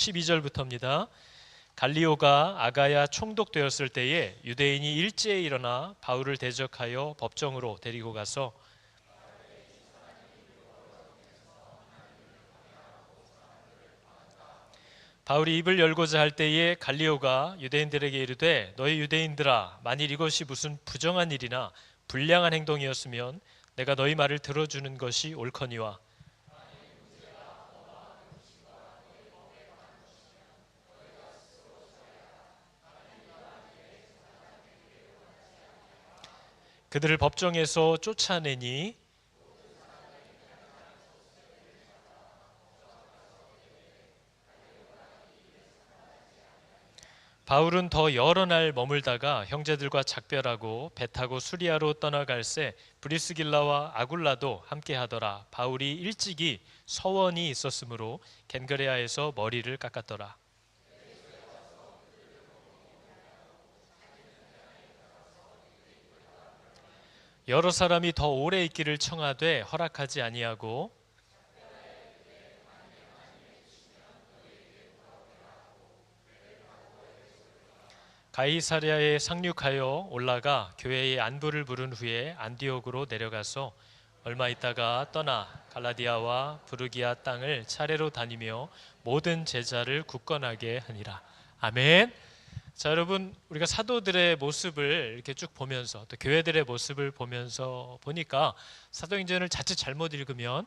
12절부터입니다. 갈리오가 아가야 총독되었을 때에 유대인이 일제에 일어나 바울을 대적하여 법정으로 데리고 가서 바울이 입을 열고자 할 때에 갈리오가 유대인들에게 이르되 너희 유대인들아, 만일 이것이 무슨 부정한 일이나 불량한 행동이었으면 내가 너희 말을 들어주는 것이 옳거니와 그들을 법정에서 쫓아내니 바울은 더 여러 날 머물다가 형제들과 작별하고 배 타고 수리아로 떠나갈새 브리스길라와 아굴라도 함께하더라. 바울이 일찍이 서원이 있었으므로 겐그레아에서 머리를 깎았더라. 여러 사람이 더 오래 있기를 청하되 허락하지 아니하고 가이사랴에 상륙하여 올라가 교회의 안부를 부른 후에 안디옥으로 내려가서 얼마 있다가 떠나 갈라디아와 부르기아 땅을 차례로 다니며 모든 제자를 굳건하게 하니라. 아멘. 자, 여러분, 우리가 사도들의 모습을 이렇게 쭉 보면서 또 교회들의 모습을 보면서 보니까 사도행전을 자칫 잘못 읽으면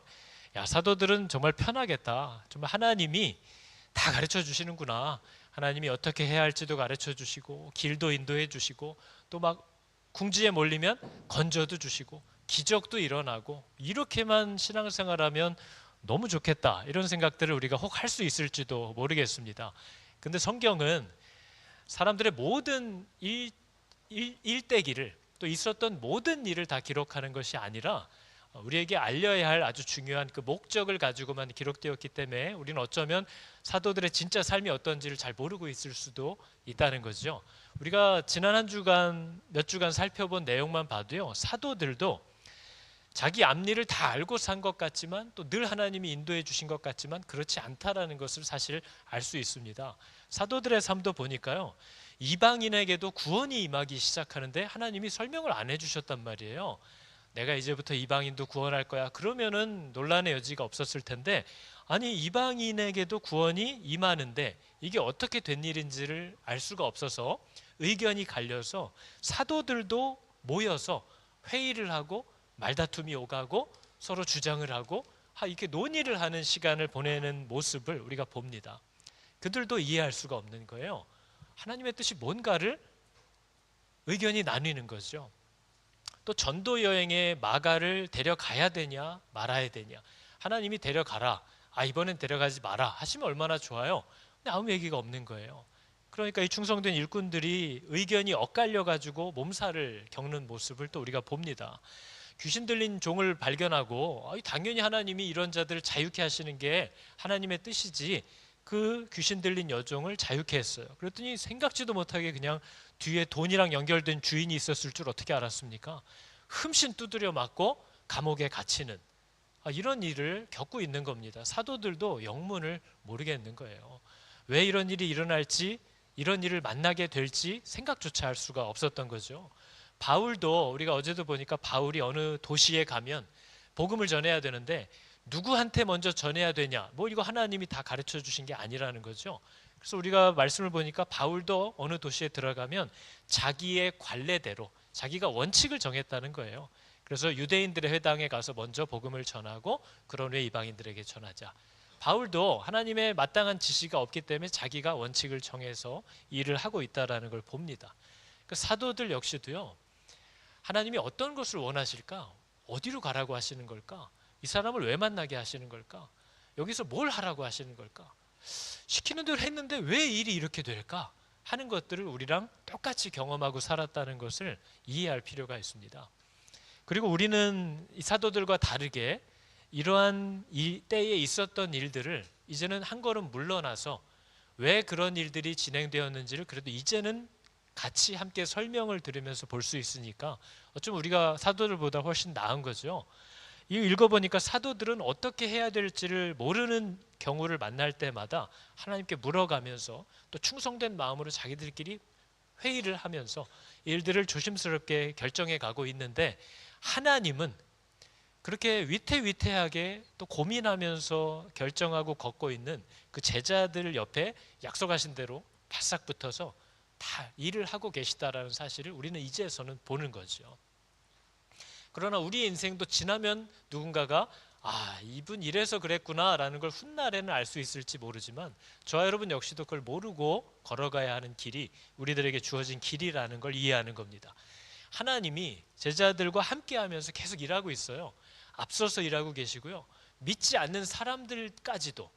야, 사도들은 정말 편하겠다. 정말 하나님이 다 가르쳐 주시는구나. 하나님이 어떻게 해야 할지도 가르쳐 주시고 길도 인도해 주시고 또 막 궁지에 몰리면 건져도 주시고 기적도 일어나고 이렇게만 신앙생활하면 너무 좋겠다. 이런 생각들을 우리가 혹 할 수 있을지도 모르겠습니다. 근데 성경은 사람들의 모든 일대기를 또 있었던 모든 일을 다 기록하는 것이 아니라 우리에게 알려야 할 아주 중요한 그 목적을 가지고만 기록되었기 때문에 우리는 어쩌면 사도들의 진짜 삶이 어떤지를 잘 모르고 있을 수도 있다는 거죠. 우리가 지난 한 주간 몇 주간 살펴본 내용만 봐도요, 사도들도 자기 앞일을 다 알고 산 것 같지만 또 늘 하나님이 인도해 주신 것 같지만 그렇지 않다라는 것을 사실 알 수 있습니다. 사도들의 삶도 보니까요, 이방인에게도 구원이 임하기 시작하는데 하나님이 설명을 안 해주셨단 말이에요. 내가 이제부터 이방인도 구원할 거야. 그러면은 논란의 여지가 없었을 텐데, 아니 이방인에게도 구원이 임하는데 이게 어떻게 된 일인지를 알 수가 없어서 의견이 갈려서 사도들도 모여서 회의를 하고 말다툼이 오가고 서로 주장을 하고 이렇게 논의를 하는 시간을 보내는 모습을 우리가 봅니다. 그들도 이해할 수가 없는 거예요. 하나님의 뜻이 뭔가를 의견이 나뉘는 거죠. 또 전도 여행에 마가를 데려가야 되냐 말아야 되냐, 하나님이 데려가라, 이번엔 데려가지 마라 하시면 얼마나 좋아요. 근데 아무 얘기가 없는 거예요. 그러니까 이 충성된 일꾼들이 의견이 엇갈려 가지고 몸살을 겪는 모습을 또 우리가 봅니다. 귀신 들린 종을 발견하고 당연히 하나님이 이런 자들을 자유케 하시는 게 하나님의 뜻이지, 그 귀신 들린 여종을 자유케 했어요. 그랬더니 생각지도 못하게 그냥 뒤에 돈이랑 연결된 주인이 있었을 줄 어떻게 알았습니까? 흠씬 두드려 맞고 감옥에 갇히는 이런 일을 겪고 있는 겁니다. 사도들도 영문을 모르겠는 거예요. 왜 이런 일이 일어날지, 이런 일을 만나게 될지 생각조차 할 수가 없었던 거죠. 바울도 우리가 어제도 보니까 바울이 어느 도시에 가면 복음을 전해야 되는데 누구한테 먼저 전해야 되냐, 이거 하나님이 다 가르쳐 주신 게 아니라는 거죠. 그래서 우리가 말씀을 보니까 바울도 어느 도시에 들어가면 자기의 관례대로 자기가 원칙을 정했다는 거예요. 그래서 유대인들의 회당에 가서 먼저 복음을 전하고 그런 후에 이방인들에게 전하자. 바울도 하나님의 마땅한 지시가 없기 때문에 자기가 원칙을 정해서 일을 하고 있다는 걸 봅니다. 그 사도들 역시도요, 하나님이 어떤 것을 원하실까? 어디로 가라고 하시는 걸까? 이 사람을 왜 만나게 하시는 걸까? 여기서 뭘 하라고 하시는 걸까? 시키는 대로 했는데 왜 일이 이렇게 될까? 하는 것들을 우리랑 똑같이 경험하고 살았다는 것을 이해할 필요가 있습니다. 그리고 우리는 이 사도들과 다르게 이러한 이 때에 있었던 일들을 이제는 한 걸음 물러나서 왜 그런 일들이 진행되었는지를 그래도 이제는 같이 함께 설명을 들으면서 볼 수 있으니까 어쩌면 우리가 사도들보다 훨씬 나은 거죠. 이 읽어보니까 사도들은 어떻게 해야 될지를 모르는 경우를 만날 때마다 하나님께 물어가면서 또 충성된 마음으로 자기들끼리 회의를 하면서 일들을 조심스럽게 결정해 가고 있는데, 하나님은 그렇게 위태위태하게 또 고민하면서 결정하고 걷고 있는 그 제자들 옆에 약속하신 대로 바싹 붙어서 다 일을 하고 계시다라는 사실을 우리는 이제서는 보는 거죠. 그러나 우리 인생도 지나면 누군가가 이분 이래서 그랬구나라는 걸 훗날에는 알 수 있을지 모르지만, 저와 여러분 역시도 그걸 모르고 걸어가야 하는 길이 우리들에게 주어진 길이라는 걸 이해하는 겁니다. 하나님이 제자들과 함께하면서 계속 일하고 있어요. 앞서서 일하고 계시고요. 믿지 않는 사람들까지도,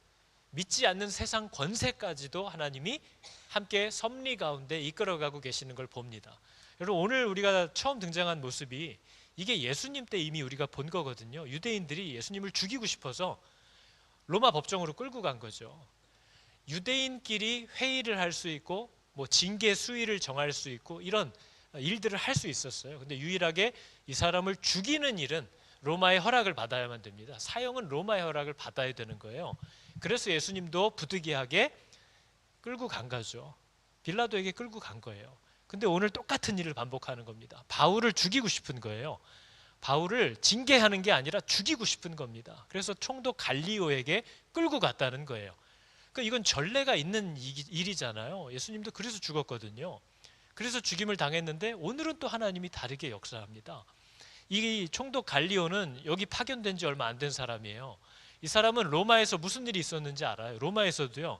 믿지 않는 세상 권세까지도 하나님이 함께 섭리 가운데 이끌어가고 계시는 걸 봅니다. 여러분, 오늘 우리가 처음 등장한 모습이 이게 예수님 때 이미 우리가 본 거거든요. 유대인들이 예수님을 죽이고 싶어서 로마 법정으로 끌고 간 거죠. 유대인끼리 회의를 할 수 있고 징계 수위를 정할 수 있고 이런 일들을 할 수 있었어요. 근데 유일하게 이 사람을 죽이는 일은 로마의 허락을 받아야만 됩니다. 사형은 로마의 허락을 받아야 되는 거예요. 그래서 예수님도 부득이하게 끌고 간 거죠. 빌라도에게 끌고 간 거예요. 근데 오늘 똑같은 일을 반복하는 겁니다. 바울을 죽이고 싶은 거예요. 바울을 징계하는 게 아니라 죽이고 싶은 겁니다. 그래서 총독 갈리오에게 끌고 갔다는 거예요. 그러니까 이건 전례가 있는 일이잖아요. 예수님도 그래서 죽었거든요. 그래서 죽임을 당했는데 오늘은 또 하나님이 다르게 역사합니다. 이 총독 갈리오는 여기 파견된 지 얼마 안 된 사람이에요. 이 사람은 로마에서 무슨 일이 있었는지 알아요. 로마에서도요,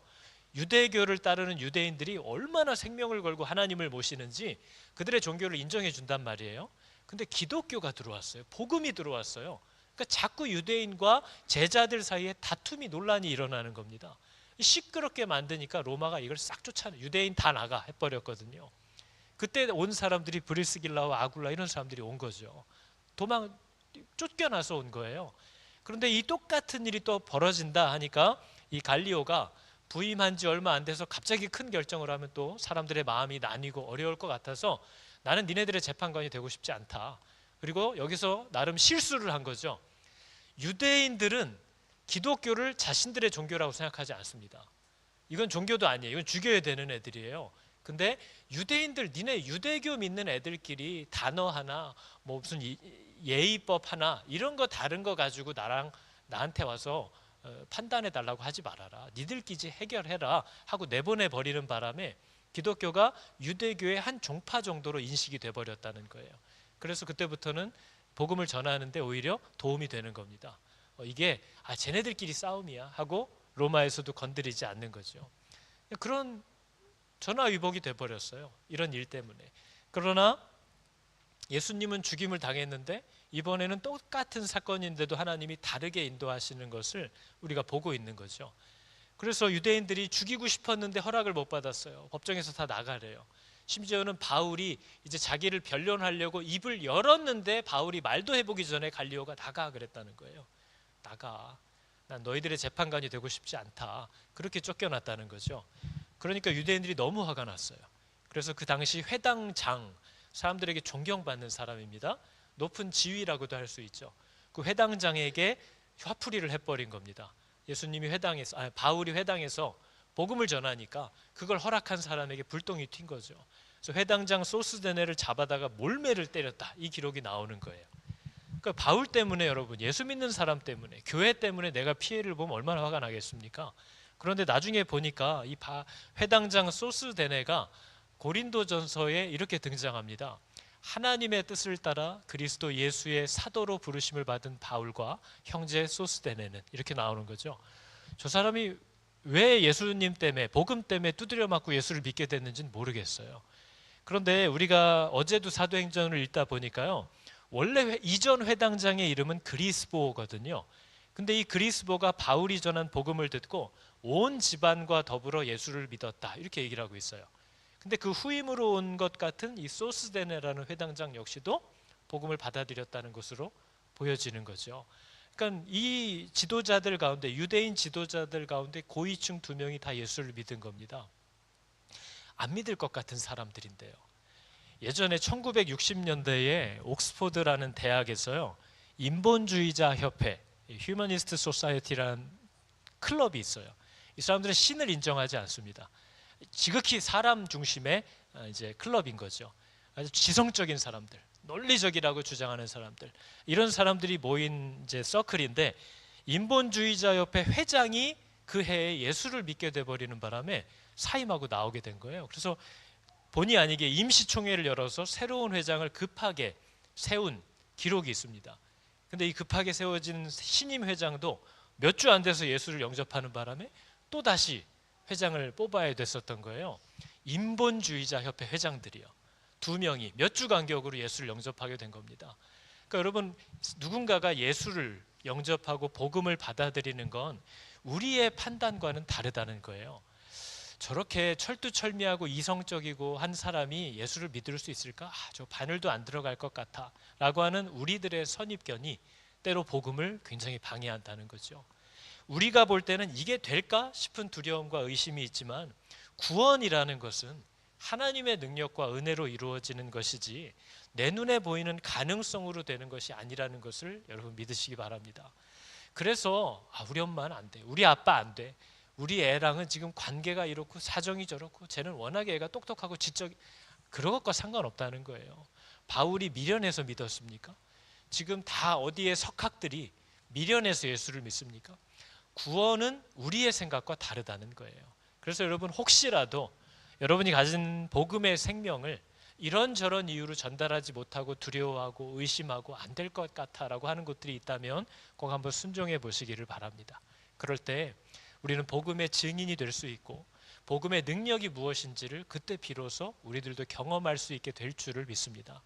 유대교를 따르는 유대인들이 얼마나 생명을 걸고 하나님을 모시는지 그들의 종교를 인정해 준단 말이에요. 근데 기독교가 들어왔어요. 복음이 들어왔어요. 그러니까 자꾸 유대인과 제자들 사이에 다툼이, 논란이 일어나는 겁니다. 시끄럽게 만드니까 로마가 이걸 싹 쫓아내, 유대인 다 나가 해버렸거든요. 그때 온 사람들이 브리스길라와 아굴라 이런 사람들이 온 거죠. 쫓겨나서 온 거예요. 그런데 이 똑같은 일이 또 벌어진다 하니까 이 갈리오가 부임한 지 얼마 안 돼서 갑자기 큰 결정을 하면 또 사람들의 마음이 나뉘고 어려울 것 같아서 나는 니네들의 재판관이 되고 싶지 않다. 그리고 여기서 나름 실수를 한 거죠. 유대인들은 기독교를 자신들의 종교라고 생각하지 않습니다. 이건 종교도 아니에요. 이건 죽여야 되는 애들이에요. 근데 유대인들, 니네 유대교 믿는 애들끼리 단어 하나, 무슨 예의법 하나 이런 거 다른 거 가지고 나한테 와서 판단해 달라고 하지 말아라. 니들끼리 해결해라 하고 내보내 버리는 바람에 기독교가 유대교의 한 종파 정도로 인식이 돼 버렸다는 거예요. 그래서 그때부터는 복음을 전하는데 오히려 도움이 되는 겁니다. 이게 쟤네들끼리 싸움이야 하고 로마에서도 건드리지 않는 거죠. 그런 전화위복이 돼버렸어요. 이런 일 때문에. 그러나 예수님은 죽임을 당했는데 이번에는 똑같은 사건인데도 하나님이 다르게 인도하시는 것을 우리가 보고 있는 거죠. 그래서 유대인들이 죽이고 싶었는데 허락을 못 받았어요. 법정에서 다 나가래요. 심지어는 바울이 이제 자기를 변론하려고 입을 열었는데 바울이 말도 해보기 전에 갈리오가 나가 그랬다는 거예요. 나가. 난 너희들의 재판관이 되고 싶지 않다. 그렇게 쫓겨났다는 거죠. 그러니까 유대인들이 너무 화가 났어요. 그래서 그 당시 회당장, 사람들에게 존경받는 사람입니다. 높은 지위라고도 할 수 있죠. 그 회당장에게 화풀이를 해버린 겁니다. 예수님이 바울이 회당에서 복음을 전하니까 그걸 허락한 사람에게 불똥이 튄 거죠. 그래서 회당장 소스데네를 잡아다가 몰매를 때렸다. 이 기록이 나오는 거예요. 그러니까 바울 때문에, 여러분, 예수 믿는 사람 때문에, 교회 때문에 내가 피해를 보면 얼마나 화가 나겠습니까? 그런데 나중에 보니까 이 회당장 소스데네가 고린도전서에 이렇게 등장합니다. 하나님의 뜻을 따라 그리스도 예수의 사도로 부르심을 받은 바울과 형제 소스데네는, 이렇게 나오는 거죠. 저 사람이 왜 예수님 때문에, 복음 때문에 두드려 맞고 예수를 믿게 됐는지는 모르겠어요. 그런데 우리가 어제도 사도행전을 읽다 보니까요, 원래 이전 회당장의 이름은 그리스보거든요. 근데 이 그리스보가 바울이 전한 복음을 듣고 온 집안과 더불어 예수를 믿었다, 이렇게 얘기를 하고 있어요. 근데 그 후임으로 온 것 같은 이 소스데네라는 회당장 역시도 복음을 받아들였다는 것으로 보여지는 거죠. 그러니까 이 지도자들 가운데, 유대인 지도자들 가운데 고위층 2명이 다 예수를 믿은 겁니다. 안 믿을 것 같은 사람들인데요. 예전에 1960년대에 옥스포드라는 대학에서요, 인본주의자 협회, 휴머니스트 소사이어티라는 클럽이 있어요. 이 사람들은 신을 인정하지 않습니다. 지극히 사람 중심의 이제 클럽인 거죠. 아주 지성적인 사람들, 논리적이라고 주장하는 사람들, 이런 사람들이 모인 이제 서클인데, 인본주의자 협회 회장이 그 해에 예수를 믿게 돼 버리는 바람에 사임하고 나오게 된 거예요. 그래서 본의 아니게 임시총회를 열어서 새로운 회장을 급하게 세운 기록이 있습니다. 근데 이 급하게 세워진 신임 회장도 몇 주 안 돼서 예수를 영접하는 바람에 또 다시 회장을 뽑아야 됐었던 거예요. 인본주의자 협회 회장들이요. 2명이 몇 주 간격으로 예수를 영접하게 된 겁니다. 그러니까 여러분, 누군가가 예수를 영접하고 복음을 받아들이는 건 우리의 판단과는 다르다는 거예요. 저렇게 철두철미하고 이성적이고 한 사람이 예수를 믿을 수 있을까? 저 바늘도 안 들어갈 것 같아 라고 하는 우리들의 선입견이 때로 복음을 굉장히 방해한다는 거죠. 우리가 볼 때는 이게 될까 싶은 두려움과 의심이 있지만, 구원이라는 것은 하나님의 능력과 은혜로 이루어지는 것이지 내 눈에 보이는 가능성으로 되는 것이 아니라는 것을 여러분 믿으시기 바랍니다. 그래서 우리 엄마는 안 돼, 우리 아빠 안 돼, 우리 애랑은 지금 관계가 이렇고 사정이 저렇고 쟤는 워낙에 애가 똑똑하고 지적, 그런 것과 상관없다는 거예요. 바울이 미련해서 믿었습니까? 지금 다 어디에 석학들이 미련해서 예수를 믿습니까? 구원은 우리의 생각과 다르다는 거예요. 그래서 여러분, 혹시라도 여러분이 가진 복음의 생명을 이런저런 이유로 전달하지 못하고 두려워하고 의심하고 안 될 것 같아라고 하는 것들이 있다면 꼭 한번 순종해 보시기를 바랍니다. 그럴 때 우리는 복음의 증인이 될 수 있고 복음의 능력이 무엇인지를 그때 비로소 우리들도 경험할 수 있게 될 줄을 믿습니다.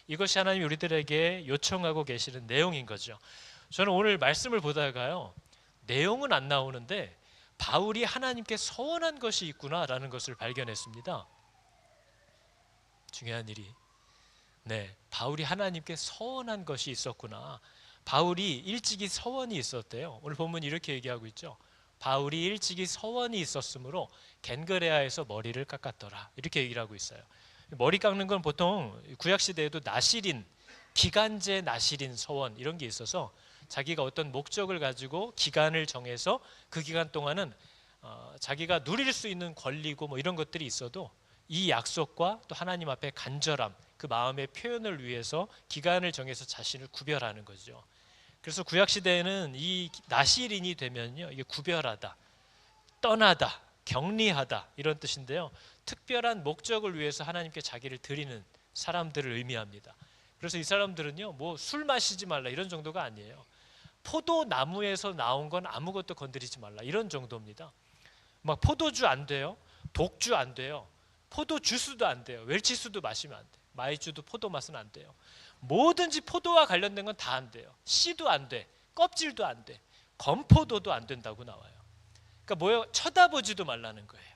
이것이 하나님이 우리들에게 요청하고 계시는 내용인 거죠. 저는 오늘 말씀을 보다가요, 내용은 안 나오는데 바울이 하나님께 서원한 것이 있구나라는 것을 발견했습니다. 중요한 일이, 바울이 하나님께 서원한 것이 있었구나. 바울이 일찍이 서원이 있었대요. 오늘 본문이 이렇게 얘기하고 있죠. 바울이 일찍이 서원이 있었으므로 겐그레아에서 머리를 깎았더라, 이렇게 얘기를 하고 있어요. 머리 깎는 건 보통 구약시대에도 나시린, 기간제 나시린 서원 이런 게 있어서 자기가 어떤 목적을 가지고 기간을 정해서 그 기간 동안은 자기가 누릴 수 있는 권리고 뭐 이런 것들이 있어도 이 약속과 또 하나님 앞에 간절함, 그 마음의 표현을 위해서 기간을 정해서 자신을 구별하는 거죠. 그래서 구약시대에는 이 나시린이 되면요, 이게 구별하다, 떠나다, 격리하다 이런 뜻인데요, 특별한 목적을 위해서 하나님께 자기를 드리는 사람들을 의미합니다. 그래서 이 사람들은요, 뭐 술 마시지 말라 이런 정도가 아니에요. 포도나무에서 나온 건 아무것도 건드리지 말라 이런 정도입니다. 막 포도주 안 돼요, 독주 안 돼요, 포도 주스도 안 돼요, 웰치수도 마시면 안 돼요, 마이주도 포도 맛은 안 돼요. 뭐든지 포도와 관련된 건 다 안 돼요. 씨도 안 돼, 껍질도 안 돼, 건포도도 안 된다고 나와요. 그러니까 뭐예요? 쳐다보지도 말라는 거예요.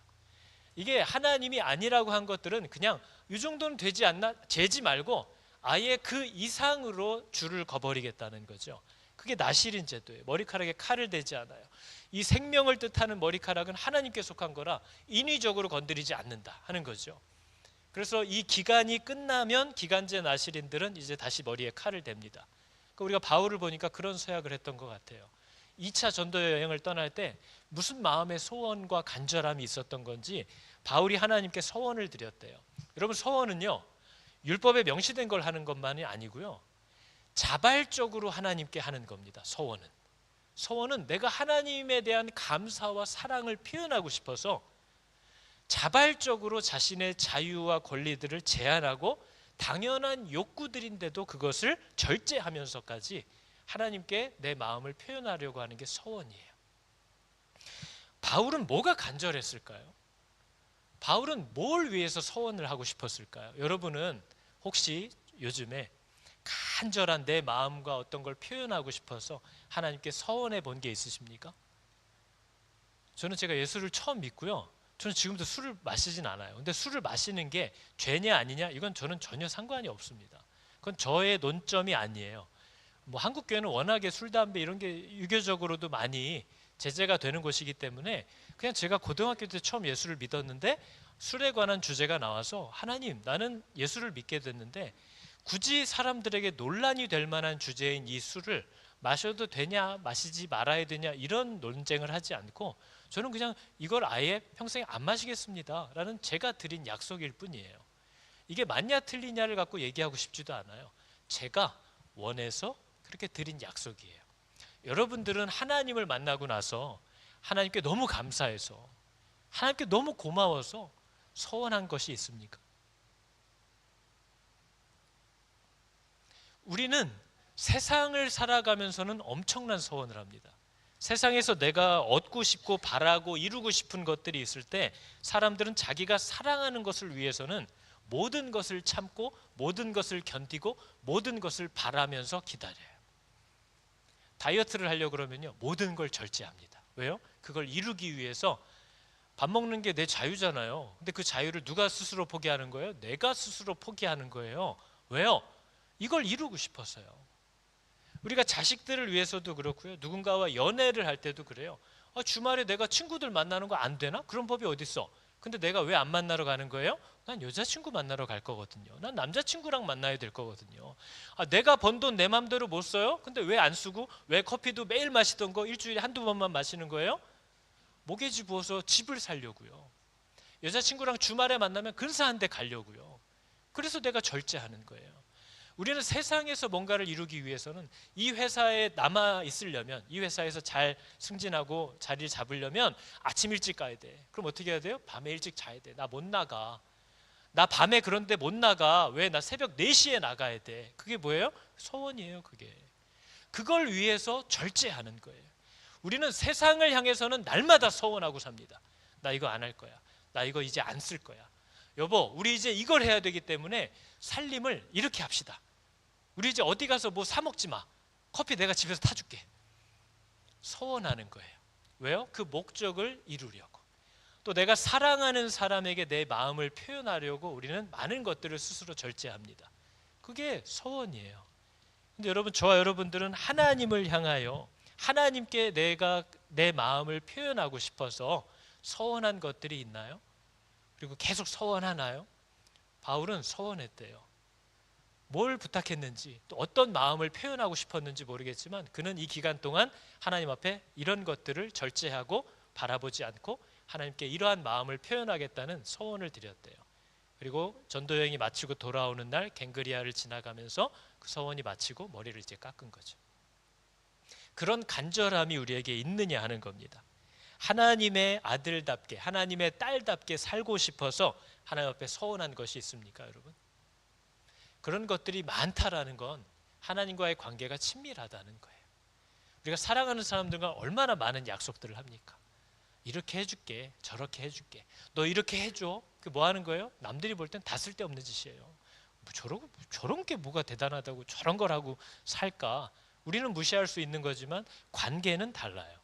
이게 하나님이 아니라고 한 것들은 그냥 이 정도는 되지 않나, 재지 말고 아예 그 이상으로 줄을 거버리겠다는 거죠. 그게 나시린 제도예요. 머리카락에 칼을 대지 않아요. 이 생명을 뜻하는 머리카락은 하나님께 속한 거라 인위적으로 건드리지 않는다 하는 거죠. 그래서 이 기간이 끝나면 기간제 나시린들은 이제 다시 머리에 칼을 댑니다. 그러니까 우리가 바울을 보니까 그런 서약을 했던 것 같아요. 2차 전도 여행을 떠날 때 무슨 마음의 소원과 간절함이 있었던 건지 바울이 하나님께 서원을 드렸대요. 여러분, 서원은요, 율법에 명시된 걸 하는 것만이 아니고요, 자발적으로 하나님께 하는 겁니다. 서원은 내가 하나님에 대한 감사와 사랑을 표현하고 싶어서 자발적으로 자신의 자유와 권리들을 제한하고 당연한 욕구들인데도 그것을 절제하면서까지 하나님께 내 마음을 표현하려고 하는 게 서원이에요. 바울은 뭐가 간절했을까요? 바울은 뭘 위해서 서원을 하고 싶었을까요? 여러분은 혹시 요즘에 간절한 내 마음과 어떤 걸 표현하고 싶어서 하나님께 서원해 본 게 있으십니까? 저는 제가 예수를 처음 믿고요, 저는 지금도 술을 마시진 않아요. 근데 술을 마시는 게 죄냐 아니냐, 이건 저는 전혀 상관이 없습니다. 그건 저의 논점이 아니에요. 뭐 한국 교회는 워낙에 술, 담배 이런 게 유교적으로도 많이 제재가 되는 곳이기 때문에 그냥 제가 고등학교 때 처음 예수를 믿었는데 술에 관한 주제가 나와서, 하나님, 나는 예수를 믿게 됐는데 굳이 사람들에게 논란이 될 만한 주제인 이 술을 마셔도 되냐 마시지 말아야 되냐 이런 논쟁을 하지 않고 저는 그냥 이걸 아예 평생에 안 마시겠습니다 라는 제가 드린 약속일 뿐이에요. 이게 맞냐 틀리냐를 갖고 얘기하고 싶지도 않아요. 제가 원해서 그렇게 드린 약속이에요. 여러분들은 하나님을 만나고 나서 하나님께 너무 감사해서 하나님께 너무 고마워서 서원한 것이 있습니까? 우리는 세상을 살아가면서는 엄청난 서원을 합니다. 세상에서 내가 얻고 싶고 바라고 이루고 싶은 것들이 있을 때 사람들은 자기가 사랑하는 것을 위해서는 모든 것을 참고 모든 것을 견디고 모든 것을 바라면서 기다려요. 다이어트를 하려고 그러면요 모든 걸 절제합니다. 왜요? 그걸 이루기 위해서. 밥 먹는 게 내 자유잖아요. 근데 그 자유를 누가 스스로 포기하는 거예요? 내가 스스로 포기하는 거예요. 왜요? 이걸 이루고 싶어서요. 우리가 자식들을 위해서도 그렇고요. 누군가와 연애를 할 때도 그래요. 주말에 내가 친구들 만나는 거 안 되나? 그런 법이 어디 있어? 근데 내가 왜 안 만나러 가는 거예요? 난 여자친구 만나러 갈 거거든요. 난 남자친구랑 만나야 될 거거든요. 내가 번 돈 내 맘대로 못 써요? 근데 왜 안 쓰고 왜 커피도 매일 마시던 거 일주일에 한두 번만 마시는 거예요? 모개지 부어서 집을 살려고요. 여자친구랑 주말에 만나면 근사한 데 가려고요. 그래서 내가 절제하는 거예요. 우리는 세상에서 뭔가를 이루기 위해서는 이 회사에 남아 있으려면, 이 회사에서 잘 승진하고 자리를 잡으려면 아침 일찍 가야 돼. 그럼 어떻게 해야 돼요? 밤에 일찍 자야 돼. 나 못 나가. 나 밤에 그런데 못 나가. 왜? 나 새벽 4시에 나가야 돼. 그게 뭐예요? 소원이에요. 그게. 그걸 위해서 절제하는 거예요. 우리는 세상을 향해서는 날마다 서원하고 삽니다. 나 이거 안 할 거야. 나 이거 이제 안 쓸 거야. 여보, 우리 이제 이걸 해야 되기 때문에 살림을 이렇게 합시다. 우리 이제 어디 가서 뭐 사 먹지 마. 커피 내가 집에서 타줄게. 서원하는 거예요. 왜요? 그 목적을 이루려고. 또 내가 사랑하는 사람에게 내 마음을 표현하려고 우리는 많은 것들을 스스로 절제합니다. 그게 서원이에요. 근데 여러분, 저와 여러분들은 하나님을 향하여 하나님께 내가 내 마음을 표현하고 싶어서 서원한 것들이 있나요? 그리고 계속 서원하나요? 바울은 서원했대요. 뭘 부탁했는지 또 어떤 마음을 표현하고 싶었는지 모르겠지만 그는 이 기간 동안 하나님 앞에 이런 것들을 절제하고 바라보지 않고 하나님께 이러한 마음을 표현하겠다는 서원을 드렸대요. 그리고 전도 여행이 마치고 돌아오는 날 갱그리아를 지나가면서 그 서원이 마치고 머리를 이제 깎은 거죠. 그런 간절함이 우리에게 있느냐 하는 겁니다. 하나님의 아들답게 하나님의 딸답게 살고 싶어서 하나님 앞에 서원한 것이 있습니까, 여러분? 그런 것들이 많다라는 건 하나님과의 관계가 친밀하다는 거예요. 우리가 사랑하는 사람들과 얼마나 많은 약속들을 합니까? 이렇게 해줄게, 저렇게 해줄게, 너 이렇게 해줘. 그 뭐 하는 거예요? 남들이 볼 땐 다 쓸데없는 짓이에요. 저런 게 뭐가 대단하다고 저런 걸 하고 살까? 우리는 무시할 수 있는 거지만 관계는 달라요.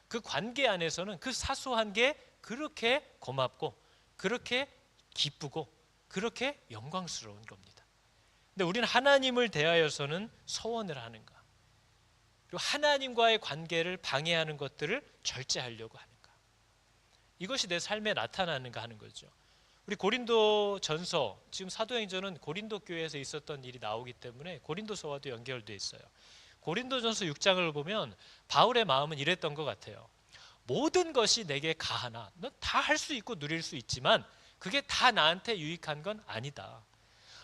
그 관계 안에서는 그 사소한 게 그렇게 고맙고 그렇게 기쁘고 그렇게 영광스러운 겁니다. 근데 우리는 하나님을 대하여서는 서원을 하는가? 그리고 하나님과의 관계를 방해하는 것들을 절제하려고 하는가? 이것이 내 삶에 나타나는가 하는 거죠. 우리 고린도 전서, 지금 사도행전은 고린도 교회에서 있었던 일이 나오기 때문에 고린도서와도 연결되어 있어요. 고린도전서 6장을 보면 바울의 마음은 이랬던 것 같아요. 모든 것이 내게 가하나, 넌 다 할 수 있고 누릴 수 있지만 그게 다 나한테 유익한 건 아니다.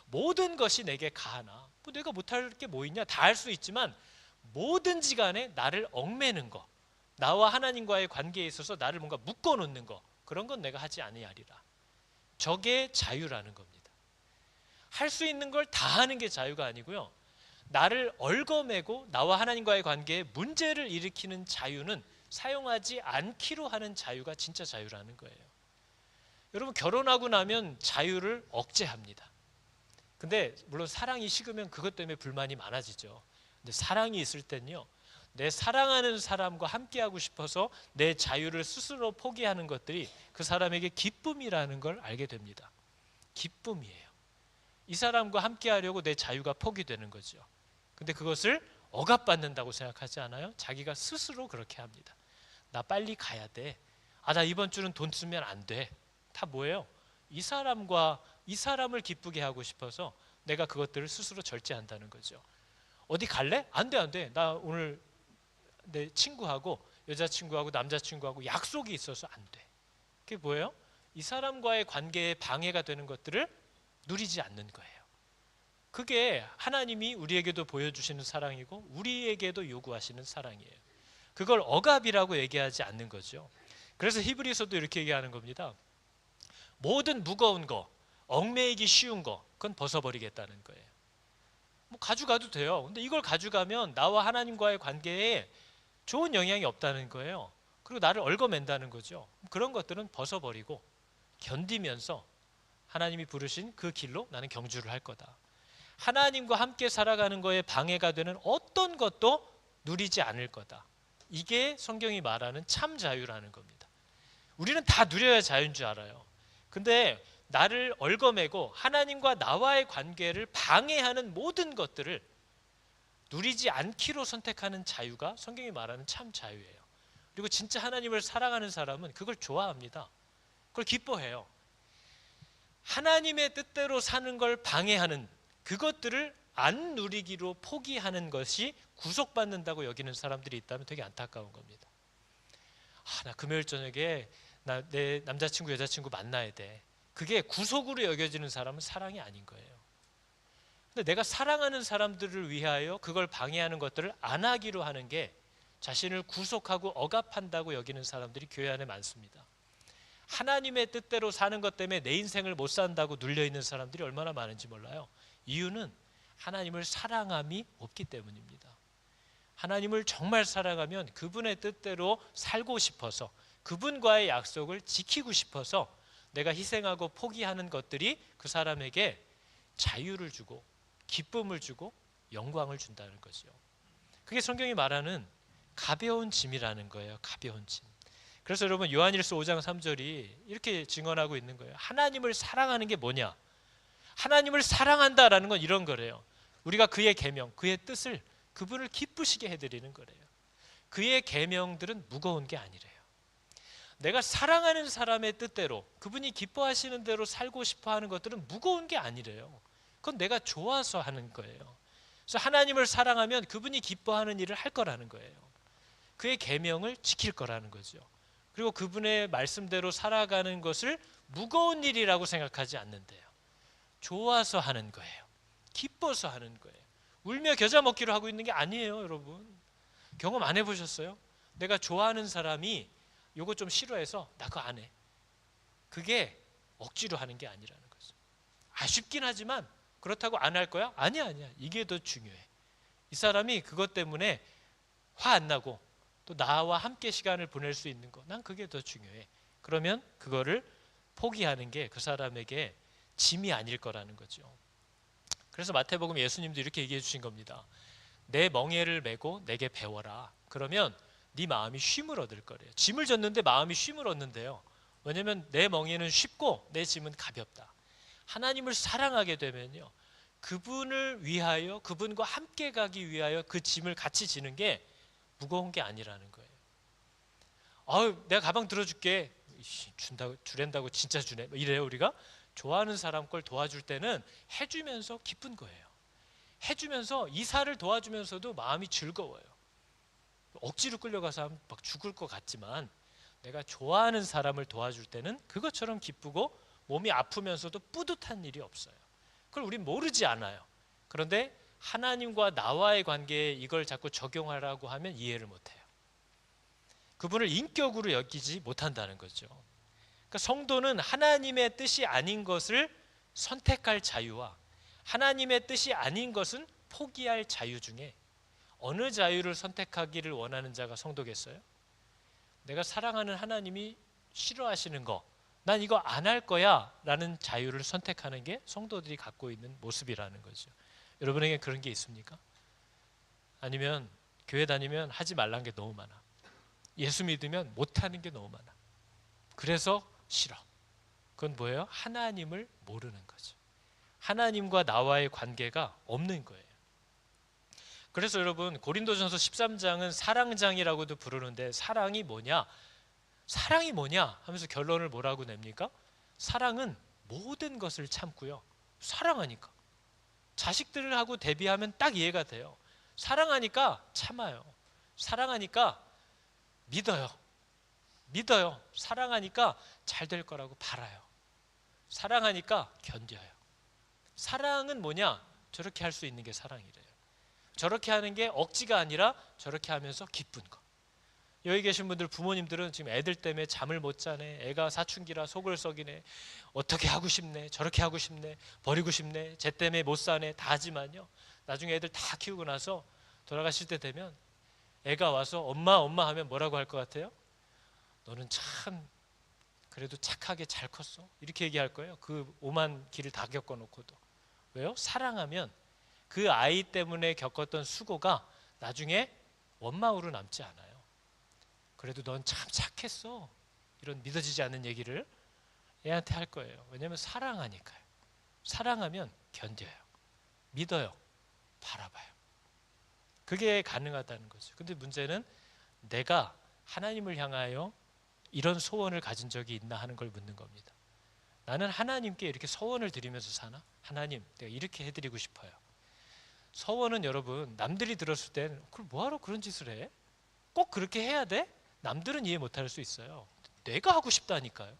모든 것이 내게 가하나, 뭐 내가 못할 게 뭐 있냐? 다 할 수 있지만 뭐든지 간에 나를 얽매는 거, 나와 하나님과의 관계에 있어서 나를 뭔가 묶어놓는 거, 그런 건 내가 하지 아니하리라. 저게 자유라는 겁니다. 할 수 있는 걸 다 하는 게 자유가 아니고요, 나를 얽어매고 나와 하나님과의 관계에 문제를 일으키는 자유는 사용하지 않기로 하는 자유가 진짜 자유라는 거예요. 여러분, 결혼하고 나면 자유를 억제합니다. 근데 물론 사랑이 식으면 그것 때문에 불만이 많아지죠. 근데 사랑이 있을 땐요, 내 사랑하는 사람과 함께하고 싶어서 내 자유를 스스로 포기하는 것들이 그 사람에게 기쁨이라는 걸 알게 됩니다. 기쁨이에요. 이 사람과 함께하려고 내 자유가 포기되는 거죠. 근데 그것을 억압받는다고 생각하지 않아요? 자기가 스스로 그렇게 합니다. 나 빨리 가야 돼. 나 이번 주는 돈 쓰면 안 돼. 다 뭐예요? 이 사람을 기쁘게 하고 싶어서 내가 그것들을 스스로 절제한다는 거죠. 어디 갈래? 안 돼, 안 돼. 나 오늘 내 친구하고 여자친구하고 남자친구하고 약속이 있어서 안 돼. 그게 뭐예요? 이 사람과의 관계에 방해가 되는 것들을 누리지 않는 거예요. 그게 하나님이 우리에게도 보여주시는 사랑이고 우리에게도 요구하시는 사랑이에요. 그걸 억압이라고 얘기하지 않는 거죠. 그래서 히브리서도 이렇게 얘기하는 겁니다. 모든 무거운 거, 얽매이기 쉬운 거, 그건 벗어버리겠다는 거예요. 뭐 가져가도 돼요. 근데 이걸 가져가면 나와 하나님과의 관계에 좋은 영향이 없다는 거예요. 그리고 나를 얽어맨다는 거죠. 그런 것들은 벗어버리고 견디면서 하나님이 부르신 그 길로 나는 경주를 할 거다. 하나님과 함께 살아가는 거에 방해가 되는 어떤 것도 누리지 않을 거다. 이게 성경이 말하는 참 자유라는 겁니다. 우리는 다 누려야 자유인 줄 알아요. 근데 나를 얽어매고 하나님과 나와의 관계를 방해하는 모든 것들을 누리지 않기로 선택하는 자유가 성경이 말하는 참 자유예요. 그리고 진짜 하나님을 사랑하는 사람은 그걸 좋아합니다. 그걸 기뻐해요. 하나님의 뜻대로 사는 걸 방해하는 그것들을 안 누리기로 포기하는 것이 구속받는다고 여기는 사람들이 있다면 되게 안타까운 겁니다. 나 금요일 저녁에 내 남자친구 여자친구 만나야 돼. 그게 구속으로 여겨지는 사람은 사랑이 아닌 거예요. 근데 내가 사랑하는 사람들을 위하여 그걸 방해하는 것들을 안 하기로 하는 게 자신을 구속하고 억압한다고 여기는 사람들이 교회 안에 많습니다. 하나님의 뜻대로 사는 것 때문에 내 인생을 못 산다고 눌려있는 사람들이 얼마나 많은지 몰라요. 이유는 하나님을 사랑함이 없기 때문입니다. 하나님을 정말 사랑하면 그분의 뜻대로 살고 싶어서 그분과의 약속을 지키고 싶어서 내가 희생하고 포기하는 것들이 그 사람에게 자유를 주고 기쁨을 주고 영광을 준다는 거죠. 그게 성경이 말하는 가벼운 짐이라는 거예요. 가벼운 짐. 그래서 여러분 요한일서 5장 3절이 이렇게 증언하고 있는 거예요. 하나님을 사랑하는 게 뭐냐? 하나님을 사랑한다라는 건 이런 거래요. 우리가 그의 계명, 그의 뜻을 그분을 기쁘시게 해드리는 거래요. 그의 계명들은 무거운 게 아니래요. 내가 사랑하는 사람의 뜻대로 그분이 기뻐하시는 대로 살고 싶어 하는 것들은 무거운 게 아니래요. 그건 내가 좋아서 하는 거예요. 그래서 하나님을 사랑하면 그분이 기뻐하는 일을 할 거라는 거예요. 그의 계명을 지킬 거라는 거죠. 그리고 그분의 말씀대로 살아가는 것을 무거운 일이라고 생각하지 않는데요. 좋아서 하는 거예요. 기뻐서 하는 거예요. 울며 겨자 먹기로 하고 있는 게 아니에요, 여러분. 경험 안 해보셨어요? 내가 좋아하는 사람이 요거 좀 싫어해서 나 그거 안 해. 그게 억지로 하는 게 아니라는 거죠. 아쉽긴 하지만 그렇다고 안 할 거야? 아니야. 이게 더 중요해. 이 사람이 그것 때문에 화 안 나고 또 나와 함께 시간을 보낼 수 있는 거, 난 그게 더 중요해. 그러면 그거를 포기하는 게 그 사람에게 짐이 아닐 거라는 거죠. 그래서 마태복음 예수님도 이렇게 얘기해 주신 겁니다. 내 멍에를 메고 내게 배워라. 그러면 네 마음이 쉼을 얻을 거래요. 짐을 졌는데 마음이 쉼을 얻는데요. 왜냐하면 내 멍에는 쉽고 내 짐은 가볍다. 하나님을 사랑하게 되면요, 그분을 위하여 그분과 함께 가기 위하여 그 짐을 같이 지는 게 무거운 게 아니라는 거예요. 내가 가방 들어줄게. 주랜다고 진짜 주네. 이래요. 우리가 좋아하는 사람 걸 도와줄 때는 해주면서 기쁜 거예요. 해주면서 이사를 도와주면서도 마음이 즐거워요. 억지로 끌려가서 막 죽을 것 같지만 내가 좋아하는 사람을 도와줄 때는 그것처럼 기쁘고 몸이 아프면서도 뿌듯한 일이 없어요. 그걸 우린 모르지 않아요. 그런데 하나님과 나와의 관계에 이걸 자꾸 적용하라고 하면 이해를 못해요. 그분을 인격으로 여기지 못한다는 거죠. 그러니까 성도는 하나님의 뜻이 아닌 것을 선택할 자유와 하나님의 뜻이 아닌 것은 포기할 자유 중에 어느 자유를 선택하기를 원하는 자가 성도겠어요? 내가 사랑하는 하나님이 싫어하시는 거, 난 이거 안 할 거야 라는 자유를 선택하는 게 성도들이 갖고 있는 모습이라는 거죠. 여러분에게 그런 게 있습니까? 아니면 교회 다니면 하지 말란 게 너무 많아. 예수 믿으면 못하는 게 너무 많아. 그래서 싫어. 그건 뭐예요? 하나님을 모르는 거죠. 하나님과 나와의 관계가 없는 거예요. 그래서 여러분 고린도전서 13장은 사랑장이라고도 부르는데 사랑이 뭐냐? 사랑이 뭐냐? 하면서 결론을 뭐라고 냅니까? 사랑은 모든 것을 참고요. 사랑하니까. 자식들하고 대비하면 딱 이해가 돼요. 사랑하니까 참아요. 사랑하니까 믿어요. 믿어요. 사랑하니까 잘 될 거라고 바라요. 사랑하니까 견뎌요. 사랑은 뭐냐? 저렇게 할 수 있는 게 사랑이래요. 저렇게 하는 게 억지가 아니라 저렇게 하면서 기쁜 거. 여기 계신 분들 부모님들은 지금 애들 때문에 잠을 못 자네, 애가 사춘기라 속을 썩이네, 어떻게 하고 싶네, 저렇게 하고 싶네, 버리고 싶네, 쟤 때문에 못 사네 다 하지만요, 나중에 애들 다 키우고 나서 돌아가실 때 되면 애가 와서 엄마 엄마 하면 뭐라고 할 것 같아요? 너는 참 그래도 착하게 잘 컸어, 이렇게 얘기할 거예요. 그 오만 길을 다 겪어놓고도. 왜요? 사랑하면 그 아이 때문에 겪었던 수고가 나중에 원망으로 남지 않아요. 그래도 넌 참 착했어, 이런 믿어지지 않는 얘기를 애한테 할 거예요. 왜냐하면 사랑하니까요. 사랑하면 견뎌요, 믿어요, 바라봐요. 그게 가능하다는 거죠. 근데 문제는 내가 하나님을 향하여 이런 소원을 가진 적이 있나 하는 걸 묻는 겁니다. 나는 하나님께 이렇게 서원을 드리면서 사나? 하나님, 내가 이렇게 해드리고 싶어요. 서원은 여러분, 남들이 들었을 땐 그걸 뭐하러 그런 짓을 해? 꼭 그렇게 해야 돼? 남들은 이해 못할 수 있어요. 내가 하고 싶다니까요.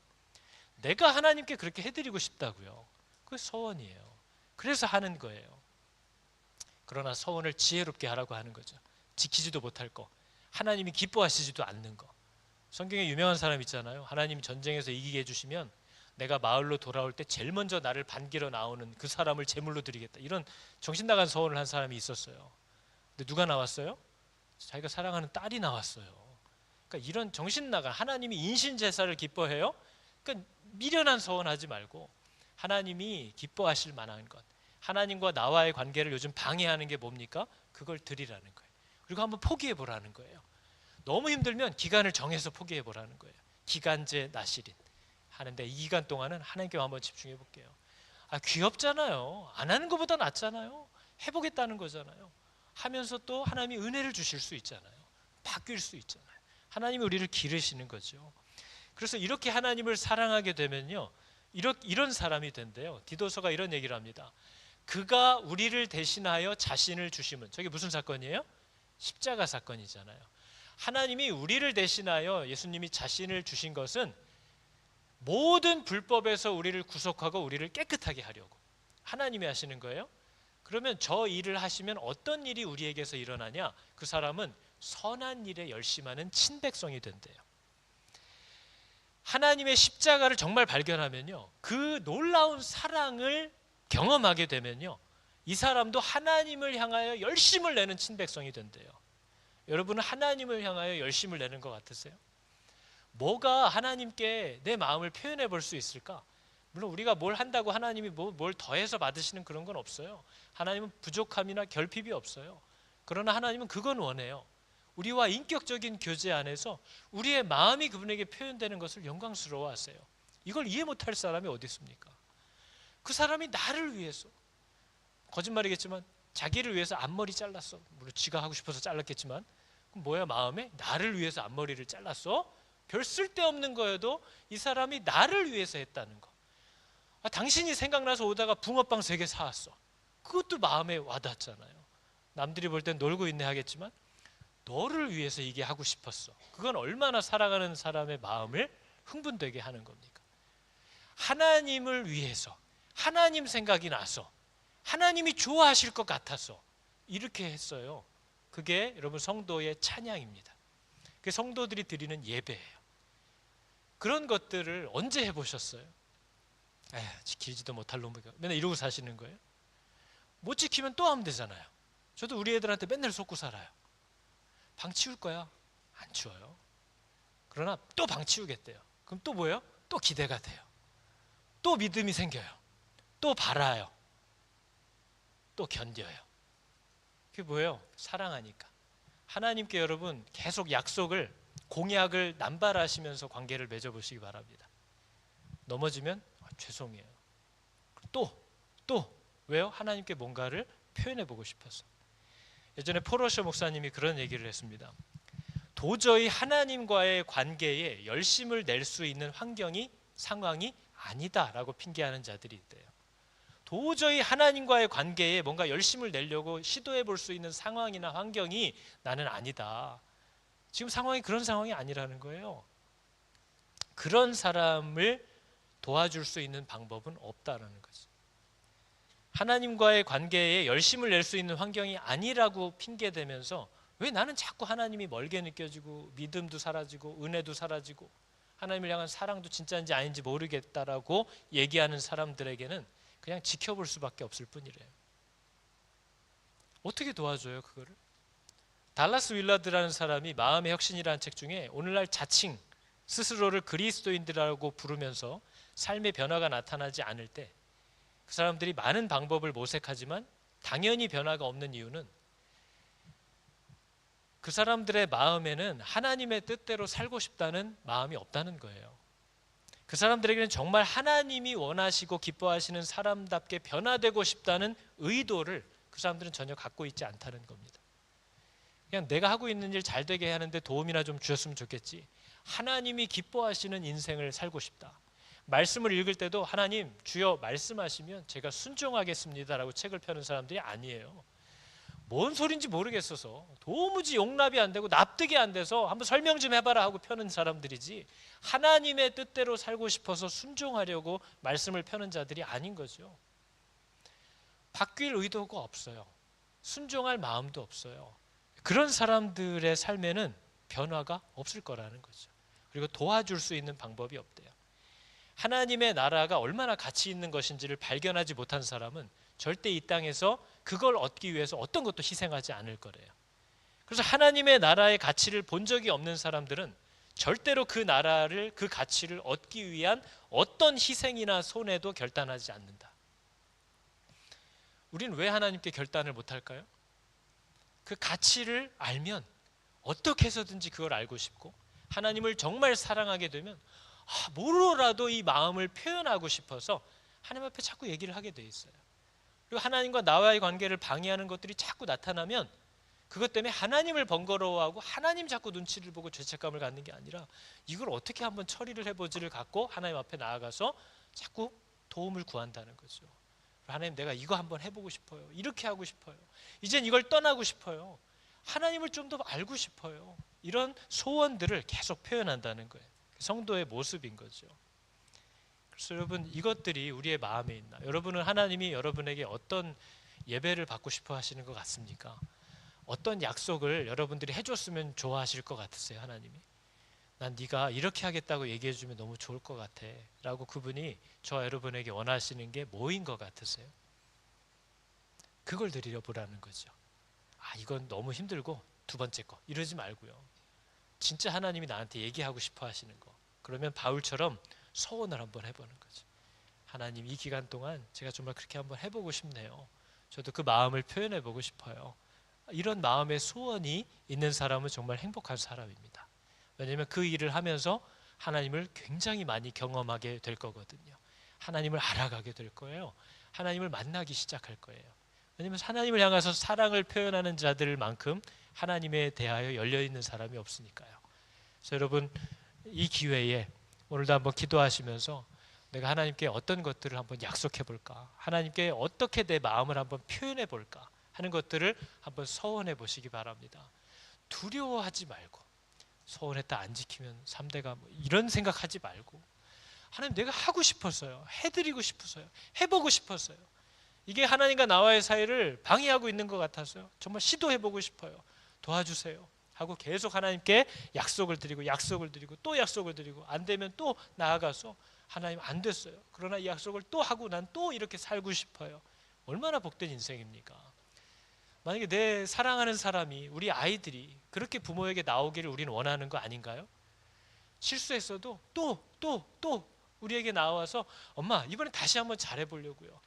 내가 하나님께 그렇게 해드리고 싶다고요. 그게 서원이에요. 그래서 하는 거예요. 그러나 서원을 지혜롭게 하라고 하는 거죠. 지키지도 못할 거, 하나님이 기뻐하시지도 않는 거. 성경에 유명한 사람 있잖아요. 하나님 전쟁에서 이기게 해주시면 내가 마을로 돌아올 때 제일 먼저 나를 반기러 나오는 그 사람을 제물로 드리겠다, 이런 정신 나간 서원을 한 사람이 있었어요. 근데 누가 나왔어요? 자기가 사랑하는 딸이 나왔어요. 그러니까 이런 정신 나간, 하나님이 인신 제사를 기뻐해요? 그러니까 미련한 서원하지 말고 하나님이 기뻐하실 만한 것, 하나님과 나와의 관계를 요즘 방해하는 게 뭡니까? 그걸 드리라는 거예요. 그리고 한번 포기해 보라는 거예요. 너무 힘들면 기간을 정해서 포기해 보라는 거예요. 기간제 나실인 하는데 이 기간 동안은 하나님께 한번 집중해 볼게요. 귀엽잖아요. 안 하는 것보다 낫잖아요. 해보겠다는 거잖아요. 하면서 또 하나님이 은혜를 주실 수 있잖아요. 바뀔 수 있잖아요. 하나님이 우리를 기르시는 거죠. 그래서 이렇게 하나님을 사랑하게 되면요, 이런 사람이 된대요. 디도서가 이런 얘기를 합니다. 그가 우리를 대신하여 자신을 주심은, 저게 무슨 사건이에요? 십자가 사건이잖아요. 하나님이 우리를 대신하여 예수님이 자신을 주신 것은 모든 불법에서 우리를 구속하고 우리를 깨끗하게 하려고 하나님이 하시는 거예요. 그러면 저 일을 하시면 어떤 일이 우리에게서 일어나냐? 그 사람은 선한 일에 열심하는 친백성이 된대요. 하나님의 십자가를 정말 발견하면요, 그 놀라운 사랑을 경험하게 되면요, 이 사람도 하나님을 향하여 열심을 내는 친백성이 된대요. 여러분은 하나님을 향하여 열심을 내는 것 같으세요? 뭐가 하나님께 내 마음을 표현해 볼 수 있을까? 물론 우리가 뭘 한다고 하나님이 뭘 더해서 받으시는 그런 건 없어요. 하나님은 부족함이나 결핍이 없어요. 그러나 하나님은 그건 원해요. 우리와 인격적인 교제 안에서 우리의 마음이 그분에게 표현되는 것을 영광스러워 하세요. 이걸 이해 못할 사람이 어디 있습니까? 그 사람이 나를 위해서, 거짓말이겠지만 자기를 위해서 앞머리 잘랐어. 물론 지가 하고 싶어서 잘랐겠지만, 그럼 뭐야, 마음에 나를 위해서 앞머리를 잘랐어? 별 쓸데없는 거여도 이 사람이 나를 위해서 했다는 거. 당신이 생각나서 오다가 붕어빵 3개 사왔어. 그것도 마음에 와닿잖아요. 남들이 볼 땐 놀고 있네 하겠지만 너를 위해서 이게 하고 싶었어. 그건 얼마나 사랑하는 사람의 마음을 흥분되게 하는 겁니까? 하나님을 위해서, 하나님 생각이 나서, 하나님이 좋아하실 것 같아서 이렇게 했어요. 그게 여러분 성도의 찬양입니다. 그게 성도들이 드리는 예배예요. 그런 것들을 언제 해보셨어요? 지키지도 못할 놈이가 맨날 이러고 사시는 거예요? 못 지키면 또 하면 되잖아요. 저도 우리 애들한테 맨날 속고 살아요. 방 치울 거야? 안 치워요. 그러나 또 방 치우겠대요. 그럼 또 뭐예요? 또 기대가 돼요. 또 믿음이 생겨요. 또 바라요. 또 견뎌요. 그게 뭐예요? 사랑하니까. 하나님께 여러분 계속 약속을, 공약을 남발하시면서 관계를 맺어보시기 바랍니다. 넘어지면 죄송해요. 또 왜요? 하나님께 뭔가를 표현해보고 싶어서. 예전에 포로쇼 목사님이 그런 얘기를 했습니다. 도저히 하나님과의 관계에 열심을 낼 수 있는 환경이, 상황이 아니다라고 핑계하는 자들이 있대요. 도저히 하나님과의 관계에 뭔가 열심을 내려고 시도해 볼 수 있는 상황이나 환경이 나는 아니다. 지금 상황이 그런 상황이 아니라는 거예요. 그런 사람을 도와줄 수 있는 방법은 없다라는 거죠. 하나님과의 관계에 열심을 낼 수 있는 환경이 아니라고 핑계대면서 왜 나는 자꾸 하나님이 멀게 느껴지고 믿음도 사라지고 은혜도 사라지고 하나님을 향한 사랑도 진짜인지 아닌지 모르겠다라고 얘기하는 사람들에게는 그냥 지켜볼 수밖에 없을 뿐이래요. 어떻게 도와줘요 그거를? 달라스 윌라드라는 사람이 마음의 혁신이라는 책 중에 오늘날 자칭 스스로를 그리스도인들이라고 부르면서 삶의 변화가 나타나지 않을 때 그 사람들이 많은 방법을 모색하지만 당연히 변화가 없는 이유는 그 사람들의 마음에는 하나님의 뜻대로 살고 싶다는 마음이 없다는 거예요. 그 사람들에게는 정말 하나님이 원하시고 기뻐하시는 사람답게 변화되고 싶다는 의도를 그 사람들은 전혀 갖고 있지 않다는 겁니다. 그냥 내가 하고 있는 일 잘 되게 하는데 도움이나 좀 주셨으면 좋겠지, 하나님이 기뻐하시는 인생을 살고 싶다. 말씀을 읽을 때도 하나님 주여 말씀하시면 제가 순종하겠습니다라고 책을 펴는 사람들이 아니에요. 뭔 소린지 모르겠어서 도무지 용납이 안 되고 납득이 안 돼서 한번 설명 좀 해봐라 하고 펴는 사람들이지, 하나님의 뜻대로 살고 싶어서 순종하려고 말씀을 펴는 자들이 아닌 거죠. 바뀔 의도가 없어요. 순종할 마음도 없어요. 그런 사람들의 삶에는 변화가 없을 거라는 거죠. 그리고 도와줄 수 있는 방법이 없대요. 하나님의 나라가 얼마나 가치 있는 것인지를 발견하지 못한 사람은 절대 이 땅에서 그걸 얻기 위해서 어떤 것도 희생하지 않을 거래요. 그래서 하나님의 나라의 가치를 본 적이 없는 사람들은 절대로 그 나라를, 그 가치를 얻기 위한 어떤 희생이나 손해도 결단하지 않는다. 우리는 왜 하나님께 결단을 못할까요? 그 가치를 알면 어떻게 해서든지 그걸 알고 싶고, 하나님을 정말 사랑하게 되면 뭐로라도 이 마음을 표현하고 싶어서 하나님 앞에 자꾸 얘기를 하게 돼 있어요. 그리고 하나님과 나와의 관계를 방해하는 것들이 자꾸 나타나면 그것 때문에 하나님을 번거로워하고 하나님 자꾸 눈치를 보고 죄책감을 갖는 게 아니라 이걸 어떻게 한번 처리를 해보지를 갖고 하나님 앞에 나아가서 자꾸 도움을 구한다는 거죠. 하나님 내가 이거 한번 해보고 싶어요. 이렇게 하고 싶어요. 이젠 이걸 떠나고 싶어요. 하나님을 좀 더 알고 싶어요. 이런 소원들을 계속 표현한다는 거예요. 성도의 모습인 거죠. 그래서 여러분, 이것들이 우리의 마음에 있나? 여러분은 하나님이 여러분에게 어떤 예배를 받고 싶어 하시는 것 같습니까? 어떤 약속을 여러분들이 해줬으면 좋아하실 것 같으세요? 하나님이 난 네가 이렇게 하겠다고 얘기해 주면 너무 좋을 것 같아 라고 그분이 저와 여러분에게 원하시는 게 뭐인 것 같으세요? 그걸 드려보라는 거죠. 이건 너무 힘들고 두 번째 거 이러지 말고요, 진짜 하나님이 나한테 얘기하고 싶어 하시는 거, 그러면 바울처럼 서원을 한번 해보는 거죠. 하나님 이 기간 동안 제가 정말 그렇게 한번 해보고 싶네요. 저도 그 마음을 표현해보고 싶어요. 이런 마음의 소원이 있는 사람은 정말 행복한 사람입니다. 왜냐하면 그 일을 하면서 하나님을 굉장히 많이 경험하게 될 거거든요. 하나님을 알아가게 될 거예요. 하나님을 만나기 시작할 거예요. 왜냐하면 하나님을 향해서 사랑을 표현하는 자들만큼 하나님에 대하여 열려있는 사람이 없으니까요. 그래서 여러분, 이 기회에 오늘도 한번 기도하시면서 내가 하나님께 어떤 것들을 한번 약속해 볼까, 하나님께 어떻게 내 마음을 한번 표현해 볼까 하는 것들을 한번 서원해 보시기 바랍니다. 두려워하지 말고, 서원했다 안 지키면 3대가 이런 생각하지 말고, 하나님 내가 하고 싶었어요. 해드리고 싶었어요. 해보고 싶었어요. 이게 하나님과 나와의 사이를 방해하고 있는 것 같아서요. 정말 시도해보고 싶어요. 도와주세요 하고 계속 하나님께 약속을 드리고 또 약속을 드리고 안 되면 또 나아가서 하나님 안 됐어요. 그러나 이 약속을 또 하고 난 또 이렇게 살고 싶어요. 얼마나 복된 인생입니까? 만약에 내 사랑하는 사람이, 우리 아이들이 그렇게 부모에게 나오기를 우리는 원하는 거 아닌가요? 실수했어도 또 우리에게 나와서 엄마 이번에 다시 한번 잘해보려고요.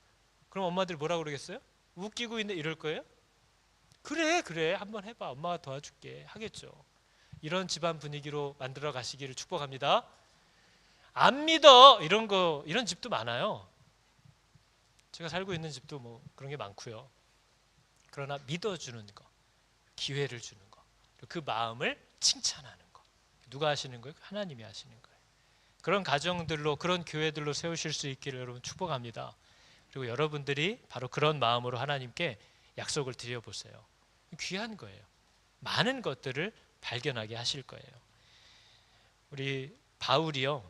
그럼 엄마들 뭐라 그러겠어요? 웃기고 있네 이럴 거예요? 그래 한번 해봐, 엄마가 도와줄게 하겠죠. 이런 집안 분위기로 만들어 가시기를 축복합니다. 안 믿어 이런 집도 많아요. 제가 살고 있는 집도 뭐 그런 게 많고요. 그러나 믿어주는 거, 기회를 주는 거, 그 마음을 칭찬하는 거, 누가 하시는 거예요? 하나님이 하시는 거예요. 그런 가정들로, 그런 교회들로 세우실 수 있기를 여러분 축복합니다. 그리고 여러분들이 바로 그런 마음으로 하나님께 약속을 드려보세요. 귀한 거예요. 많은 것들을 발견하게 하실 거예요. 우리 바울이요,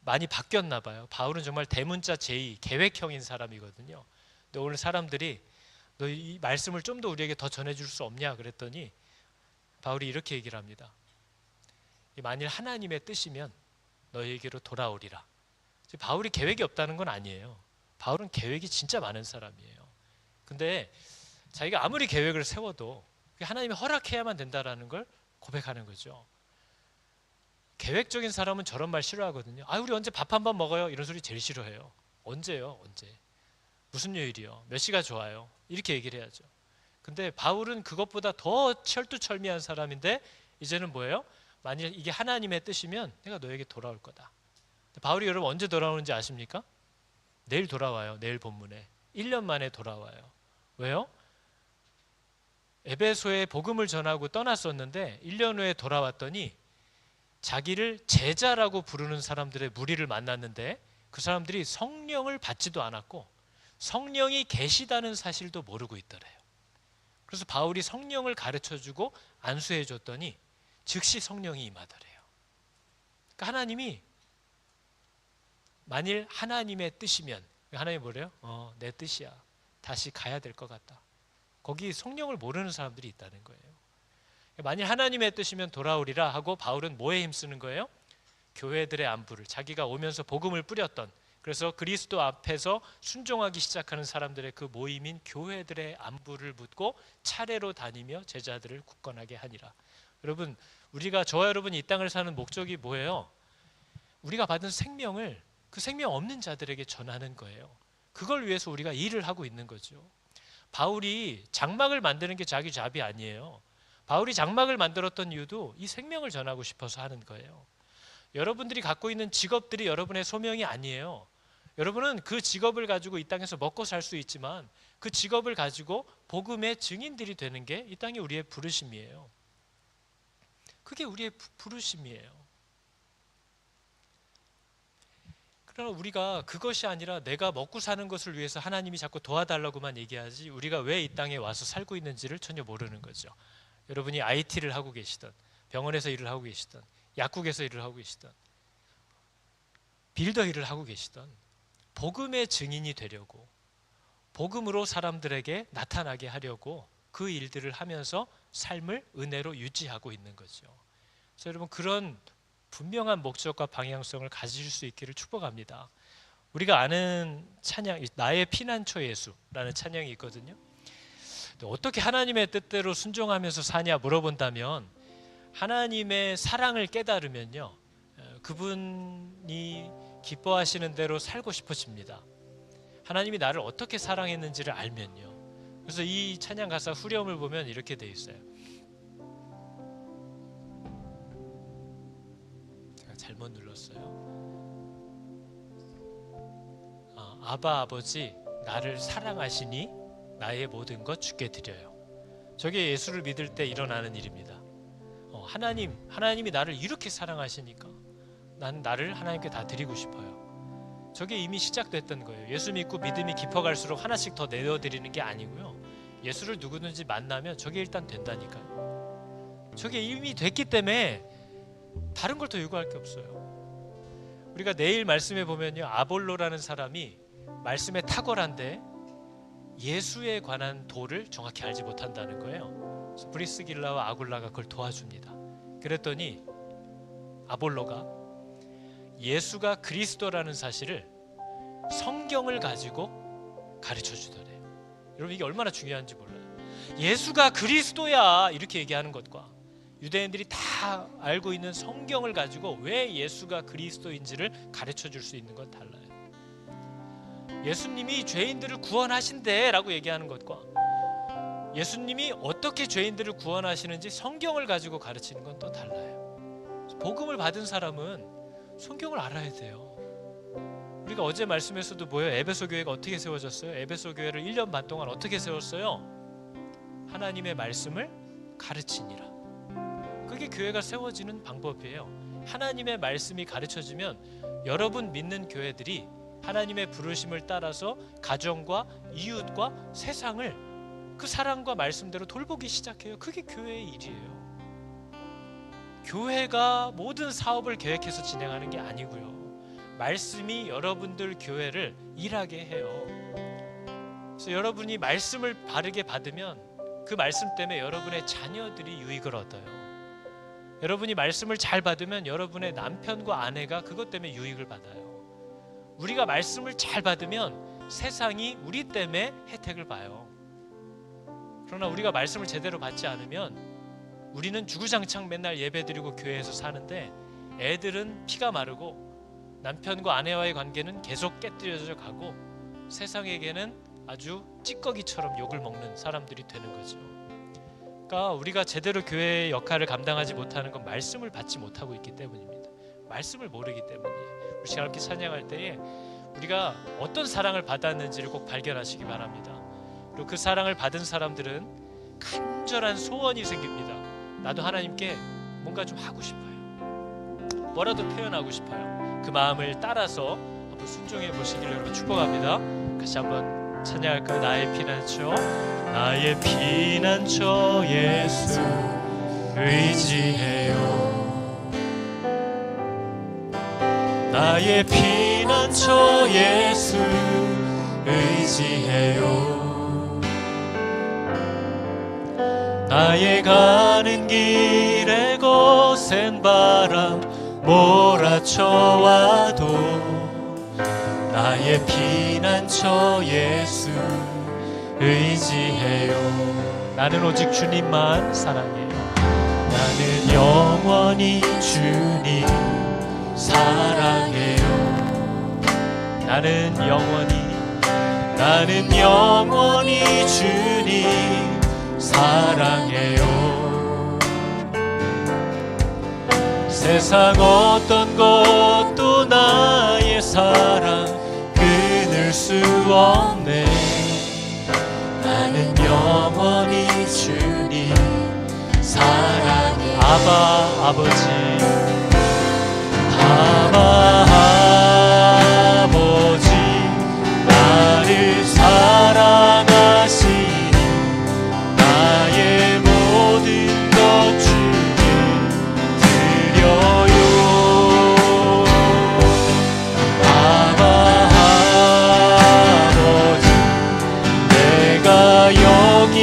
많이 바뀌었나 봐요. 바울은 정말 대문자 제2 계획형인 사람이거든요. 근데 오늘 사람들이 너 이 말씀을 좀 더 우리에게 더 전해줄 수 없냐 그랬더니 바울이 이렇게 얘기를 합니다. 만일 하나님의 뜻이면 너희에게로 돌아오리라. 바울이 계획이 없다는 건 아니에요. 바울은 계획이 진짜 많은 사람이에요. 근데 자기가 아무리 계획을 세워도 하나님이 허락해야만 된다라는 걸 고백하는 거죠. 계획적인 사람은 저런 말 싫어하거든요. 우리 언제 밥 한 번 먹어요? 이런 소리 제일 싫어해요. 언제요? 언제? 무슨 요일이요? 몇 시가 좋아요? 이렇게 얘기를 해야죠. 근데 바울은 그것보다 더 철두철미한 사람인데 이제는 뭐예요? 만일 이게 하나님의 뜻이면 내가 너에게 돌아올 거다. 바울이 여러분 언제 돌아오는지 아십니까? 내일 돌아와요. 내일 본문에 1년 만에 돌아와요. 왜요? 에베소에 복음을 전하고 떠났었는데 1년 후에 돌아왔더니 자기를 제자라고 부르는 사람들의 무리를 만났는데 그 사람들이 성령을 받지도 않았고 성령이 계시다는 사실도 모르고 있더래요. 그래서 바울이 성령을 가르쳐주고 안수해줬더니 즉시 성령이 임하더래요. 그러니까 하나님이 만일 하나님의 뜻이면, 하나님이 뭐래요? 내 뜻이야. 다시 가야 될 것 같다. 거기 성령을 모르는 사람들이 있다는 거예요. 만일 하나님의 뜻이면 돌아오리라 하고 바울은 뭐에 힘쓰는 거예요? 교회들의 안부를, 자기가 오면서 복음을 뿌렸던, 그래서 그리스도 앞에서 순종하기 시작하는 사람들의 그 모임인 교회들의 안부를 묻고 차례로 다니며 제자들을 굳건하게 하니라. 여러분, 저와 여러분이 이 땅을 사는 목적이 뭐예요? 우리가 받은 생명을 그 생명 없는 자들에게 전하는 거예요. 그걸 위해서 우리가 일을 하고 있는 거죠. 바울이 장막을 만드는 게 자기 잡이 아니에요. 바울이 장막을 만들었던 이유도 이 생명을 전하고 싶어서 하는 거예요. 여러분들이 갖고 있는 직업들이 여러분의 소명이 아니에요. 여러분은 그 직업을 가지고 이 땅에서 먹고 살 수 있지만 그 직업을 가지고 복음의 증인들이 되는 게 이 땅에 우리의 부르심이에요. 그게 우리의 부르심이에요. 그러나 우리가 그것이 아니라 내가 먹고 사는 것을 위해서 하나님이 자꾸 도와달라고만 얘기하지 우리가 왜 이 땅에 와서 살고 있는지를 전혀 모르는 거죠. 여러분이 IT를 하고 계시던, 병원에서 일을 하고 계시던, 약국에서 일을 하고 계시던, 빌더 일을 하고 계시던, 복음의 증인이 되려고, 복음으로 사람들에게 나타나게 하려고 그 일들을 하면서 삶을 은혜로 유지하고 있는 거죠. 그래서 여러분 그런 분명한 목적과 방향성을 가질 수 있기를 축복합니다. 우리가 아는 찬양, 나의 피난처 예수라는 찬양이 있거든요. 어떻게 하나님의 뜻대로 순종하면서 사냐 물어본다면 하나님의 사랑을 깨달으면요, 그분이 기뻐하시는 대로 살고 싶어집니다. 하나님이 나를 어떻게 사랑했는지를 알면요. 그래서 이 찬양 가사 후렴을 보면 이렇게 돼 있어요. 제가 잘못 눌렀어요. 아바 아버지 나를 사랑하시니 나의 모든 것 주께 드려요. 저게 예수를 믿을 때 일어나는 일입니다. 하나님이 나를 이렇게 사랑하시니까 난 나를 하나님께 다 드리고 싶어요. 저게 이미 시작됐던 거예요. 예수 믿고 믿음이 깊어갈수록 하나씩 더 내어드리는 게 아니고요. 예수를 누구든지 만나면 저게 일단 된다니까요. 저게 이미 됐기 때문에 다른 걸 더 요구할 게 없어요. 우리가 내일 말씀에 보면요, 아볼로라는 사람이 말씀에 탁월한데 예수에 관한 도를 정확히 알지 못한다는 거예요. 그래서 브리스길라와 아굴라가 그걸 도와줍니다. 그랬더니 아볼로가 예수가 그리스도라는 사실을 성경을 가지고 가르쳐 주더래요. 여러분 이게 얼마나 중요한지 몰라요. 예수가 그리스도야 이렇게 얘기하는 것과 유대인들이 다 알고 있는 성경을 가지고 왜 예수가 그리스도인지를 가르쳐 줄 수 있는 건 달라요. 예수님이 죄인들을 구원하신대 라고 얘기하는 것과 예수님이 어떻게 죄인들을 구원하시는지 성경을 가지고 가르치는 건 또 달라요. 복음을 받은 사람은 성경을 알아야 돼요. 우리가 어제 말씀에서도 뭐예요? 에베소 교회가 어떻게 세워졌어요? 에베소 교회를 1년 반 동안 어떻게 세웠어요? 하나님의 말씀을 가르치니라. 그게 교회가 세워지는 방법이에요. 하나님의 말씀이 가르쳐지면 여러분 믿는 교회들이 하나님의 부르심을 따라서 가정과 이웃과 세상을 그 사랑과 말씀대로 돌보기 시작해요. 그게 교회의 일이에요. 교회가 모든 사업을 계획해서 진행하는 게 아니고요. 말씀이 여러분들 교회를 일하게 해요. 그래서 여러분이 말씀을 바르게 받으면 그 말씀 때문에 여러분의 자녀들이 유익을 얻어요. 여러분이 말씀을 잘 받으면 여러분의 남편과 아내가 그것 때문에 유익을 받아요. 우리가 말씀을 잘 받으면 세상이 우리 때문에 혜택을 봐요. 그러나 우리가 말씀을 제대로 받지 않으면 우리는 주구장창 맨날 예배드리고 교회에서 사는데 애들은 피가 마르고 남편과 아내와의 관계는 계속 깨뜨려져 가고 세상에게는 아주 찌꺼기처럼 욕을 먹는 사람들이 되는 거죠. 그러니까 우리가 제대로 교회의 역할을 감당하지 못하는 건 말씀을 받지 못하고 있기 때문입니다. 말씀을 모르기 때문이에요. 우리 시간 함께 찬양할 때에 우리가 어떤 사랑을 받았는지를 꼭 발견하시기 바랍니다. 그리고 그 사랑을 받은 사람들은 간절한 소원이 생깁니다. 나도 하나님께 뭔가 좀 하고 싶어요. 뭐라도 표현하고 싶어요. 그 마음을 따라서 한번 순종해 보시기를 여러분 축복합니다. 같이 한번 찬양할까요? 나의 피난처, 나의 피난처 예수 의지해요. 나의 피난처 예수 의지해요. 나의 가는 길에 거센 바람 몰아쳐와도 나의 피난처 예수 의지해요. 나는 오직 주님만 사랑해요. 나는 영원히 주님 사랑해요. 나는 영원히 주님 사랑해요. 세상 어떤 것도 나의 사랑 끊을 수 없네. 나는 영원히 주님 사랑해요. 아버지 나를 사랑하시니 나의 모든 것 주께 드려요. 아버지 내가 여기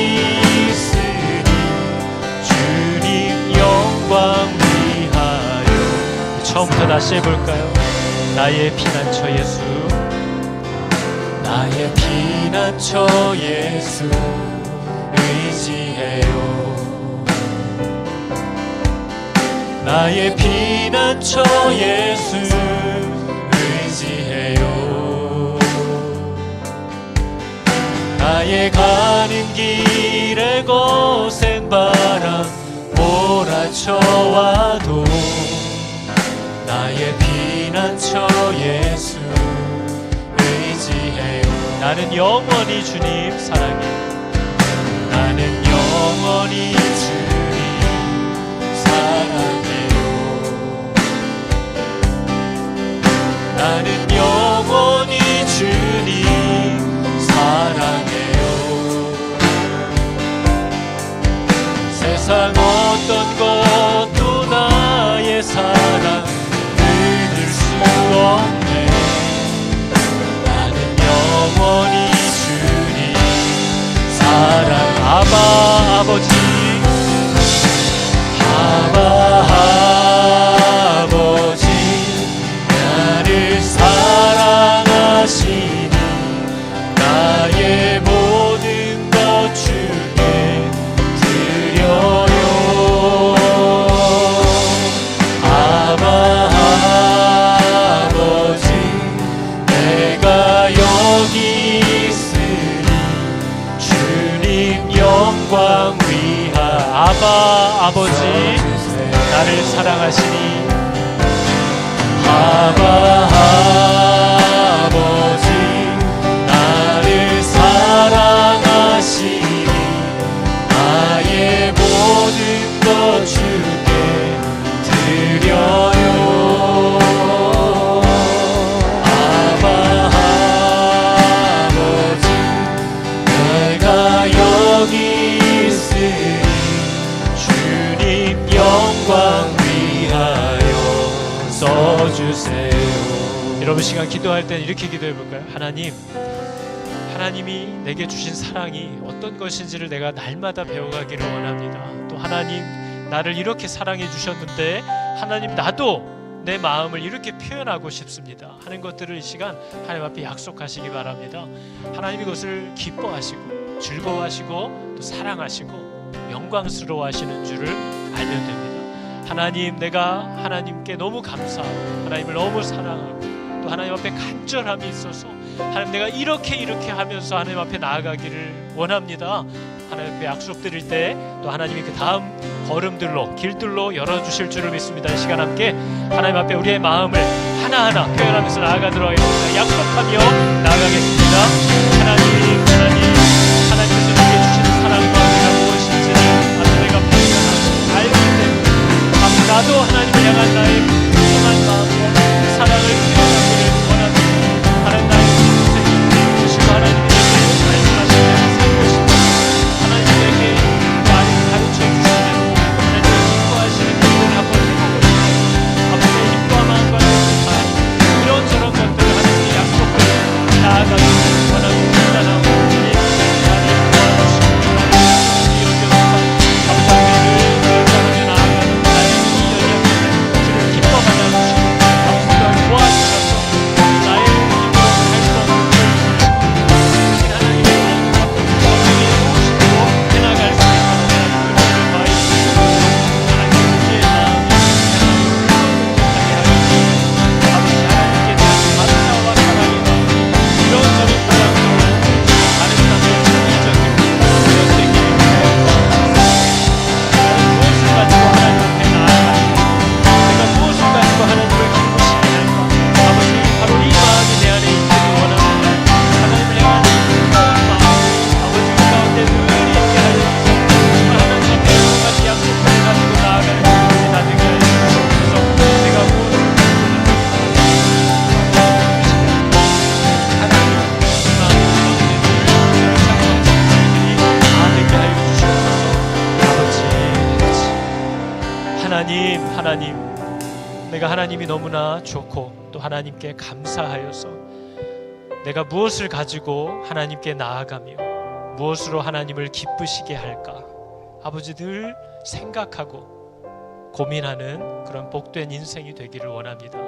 있으니 주님 영광 위하여. 처음부터 다시 해볼까요? 나의 피난처 예수, 나의 피난처 예수 의지해요. 나의 피난처 예수 의지해요. 나의 가는 길에 거센 바람 몰아쳐와도 나의 피난처 예수 의지해요. 나는 영원히 주님 사랑해요. 나는 영원히 주님 사랑해요. 나는 영원히 주님 사랑해요. 세상 어떤 것도 나의 사랑 끊을 수 없네. 나는 영원히 주님 사랑. 아버지 나를 사랑하시니 나의 모든 것 주께 드려요. 아버지 내가 여기 있으니 주님 영광 위하. 아버지 나를 사랑하시니 아버지 나를 사랑하시니 나의 모든 것 주께 드려요. 아버지 여러분 시간 기도할 때는 이렇게 기도해 볼까요? 하나님, 하나님이 내게 주신 사랑이 어떤 것인지를 내가 날마다 배워가기를 원합니다. 또 하나님, 나를 이렇게 사랑해 주셨는데 하나님, 나도 내 마음을 이렇게 표현하고 싶습니다 하는 것들을 이 시간 하나님 앞에 약속하시기 바랍니다. 하나님이 그것을 기뻐하시고 즐거워하시고 또 사랑하시고 영광스러워하시는 줄을 알면 됩니다. 하나님, 내가 하나님께 너무 감사하고 하나님을 너무 사랑하고 또 하나님 앞에 간절함이 있어서 하나님, 내가 이렇게 하면서 하나님 앞에 나아가기를 원합니다. 하나님 앞에 약속드릴 때 또 하나님이 그 다음 걸음들로 길들로 열어주실 줄을 믿습니다. 이 시간 함께 하나님 앞에 우리의 마음을 하나하나 표현하면서 나아가도록 하겠습니다. 약속하며 나아가겠습니다. 하나님께서 내게 주시는 사랑과 은혜가 무엇인지를 아주 내가 발견하고 알기 때문에 나도 하나님을 향한 나의 풍성한 마음과 사랑을 표현하기를 원합니다. 하나님, 나의 인생이 무엇이고 하나님이 내게 말씀하신 대로 살고 싶다. 하나님에게 많이 가르쳐 주시는 하나님의 기뻐하시는 일들을 한번 해보고 싶다. 앞으로의 힘과 마음과 뜻을 다해 이런저런 것들을 하나님의 약속을 나아가기를 원합니다. 나는 나를 도와주시고 나를 여겨주사 아버지 우리를 결단하며 나아가는 나의 이 연약함을 주를 기뻐 받아주시고 앞으로 도와주셔서 나의 힘으로 할 수 없는 것을 하나님의 마음과 무엇이고 해나갈 수 있는 은혜를 더하시고 하나님, 우리의 마음이 향하게 하여 아버지 하나님께 대한 감사와 사랑의 마음 이런저런 부담으로 다른 사람의 창의적인 되어지기를 무엇을 가지고 하나님 앞에 나아가시고 내가 무엇을 가지고 하나님을 기쁘시게 할까? 아버지, 바로 이 마음이 내 안에 있기를 원합니다. 하나님을 향한 뜨거운 마음 아버지 우리 가운데 늘 있게 하여 주시고 정말 하나님 앞에 여러 가지 약속들을 가지고 나아가는 우리 다 되게 하여 주시옵소서. 내가 무엇을 하나님 이 마음 가운데 늘 열창하는 저희들이 다 되게 하여 주시옵소서. 아버지, 하나님, 내가 하나님이 너무나 좋고 또 하나님께 감사하여서 내가 무엇을 가지고 하나님께 나아가며 무엇으로 하나님을 기쁘시게 할까? 아버지, 늘 생각하고 고민하는 그런 복된 인생이 되기를 원합니다.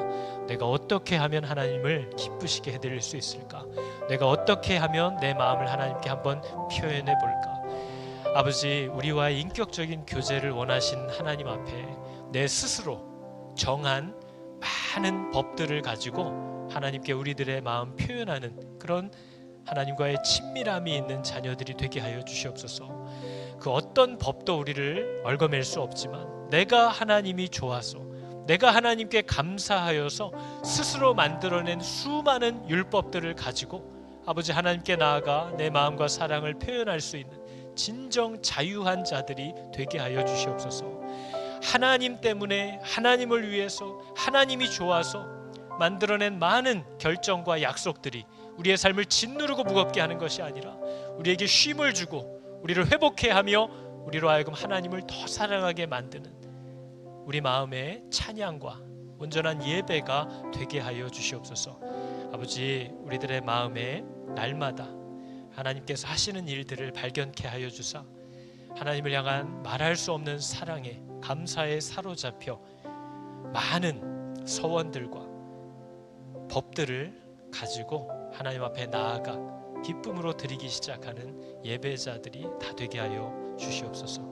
내가 어떻게 하면 하나님을 기쁘시게 해드릴 수 있을까? 내가 어떻게 하면 내 마음을 하나님께 한번 표현해 볼까? 아버지, 우리와의 인격적인 교제를 원하신 하나님 앞에 내 스스로 정한 많은 법들을 가지고 하나님께 우리들의 마음 표현하는 그런 하나님과의 친밀함이 있는 자녀들이 되게 하여 주시옵소서. 그 어떤 법도 우리를 얽어맬 수 없지만 내가 하나님이 좋아서 내가 하나님께 감사하여서 스스로 만들어낸 수많은 율법들을 가지고 아버지 하나님께 나아가 내 마음과 사랑을 표현할 수 있는 진정 자유한 자들이 되게 하여 주시옵소서. 하나님 때문에 하나님을 위해서 하나님이 좋아서 만들어낸 많은 결정과 약속들이 우리의 삶을 짓누르고 무겁게 하는 것이 아니라 우리에게 쉼을 주고 우리를 회복해 하며 우리로 하여금 하나님을 더 사랑하게 만드는 우리 마음의 찬양과 온전한 예배가 되게 하여 주시옵소서. 아버지, 우리들의 마음에 날마다 하나님께서 하시는 일들을 발견케 하여 주사 하나님을 향한 말할 수 없는 사랑에 감사에 사로잡혀 많은 서원들과 법들을 가지고 하나님 앞에 나아가 기쁨으로 드리기 시작하는 예배자들이 다 되게 하여 주시옵소서.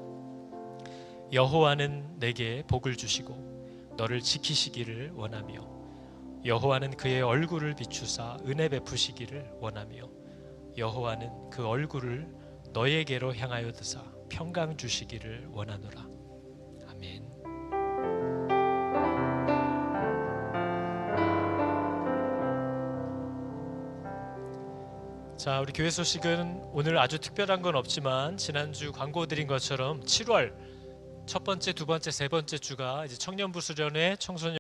여호와는 내게 복을 주시고 너를 지키시기를 원하며 여호와는 그의 얼굴을 비추사 은혜 베푸시기를 원하며 여호와는 그 얼굴을 너에게로 향하여 드사 평강 주시기를 원하노라. 아멘. 자, 우리 교회 소식은 오늘 아주 특별한 건 없지만 지난주 광고 드린 것처럼 7월 첫 번째, 두 번째, 세 번째 주가 이제 청년부 수련회 청소년